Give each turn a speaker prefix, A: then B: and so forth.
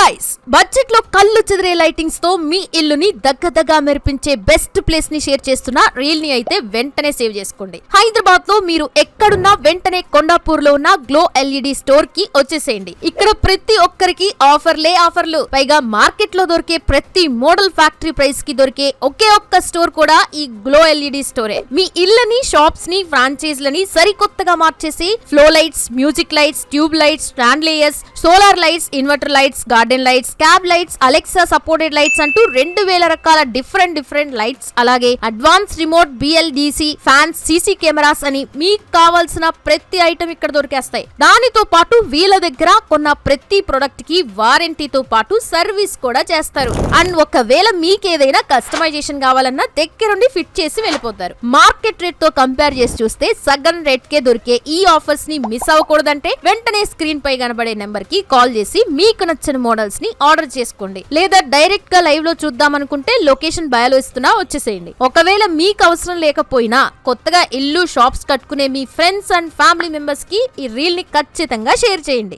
A: Price budget లో కళ్ళు చెదిరే lightings తో మీ ఇల్లుని దగ్గరగా మెరిపించే బెస్ట్ ప్లేస్ ని షేర్ చేస్తున్న రీల్ ని అయితే వెంటనే సేవ్ చేసుకోండి. హైదరాబాద్ లో మీరు ఎక్కడున్నా వెంటనే కొండాపూర్ లో ఉన్న గ్లో ఎల్ఈడి స్టోర్ కి వచ్చేసేయండి. ఇక్కడ ప్రతి ఒక్కరికి ఆఫర్లు, పైగా మార్కెట్ లో దొరికే ప్రతి మోడల్ ఫ్యాక్టరీ ప్రైస్ కి దొరికే ఒకే ఒక్క స్టోర్ కూడా ఈ గ్లో ఎల్ఈడి స్టోరే. మీ ఇళ్ళని, షాప్స్ ని, ఫ్రాంచైజ్లని సరికొత్తగా మార్చేసి flow lights, music lights, tube lights, stand layers, solar lights, inverter lights, garden lights, cab lights, Alexa supported lights అంటూ 2000 రకాల డిఫరెంట్ లైట్స్, అలాగే advance remote, BLDC fans, CC cameras అని మీకు కావాల్సిన ప్రతి ఐటమ్ ఇక్కడ దొరికేస్తాయి. దానితో పాటు వీళ్ళ దగ్గర కొన్న ప్రతి ప్రొడక్ట్ కి వారంటీతో పాటు సర్వీస్ కూడా చేస్తారు. అండ్ ఒకవేళ మీకేదైనా కస్టమైజేషన్ కావాలన్నా దగ్గరుండి ఫిట్ చేసి వెళ్ళిపోతారు. మార్కెట్ రేట్ తో కంపేర్ చేసి చూస్తే సగం రేట్ కే దొరికే ఈ ఆఫర్స్ ని మిస్ అవ్వకూడదంటే వెంటనే స్క్రీన్ పై కనబడే నెంబర్ కి కాల్ చేసి మీకు నచ్చిన మోడల్స్ ని ఆర్డర్ చేసుకోండి. లేదా డైరెక్ట్ గా లైవ్ లో చూద్దాం అనుకుంటే లొకేషన్ బయోలో ఇస్తున్నా వచ్చేసేయండి. ఒకవేళ మీకు అవసరం లేకపోయినా కొత్తగా ఇల్లు, షాప్స్ కట్టుకునే మీ ఫ్రెండ్స్ అండ్ ఫ్యామిలీ మెంబర్స్ కి ఈ రీల్ ని ఖచ్చితంగా షేర్ చేయండి.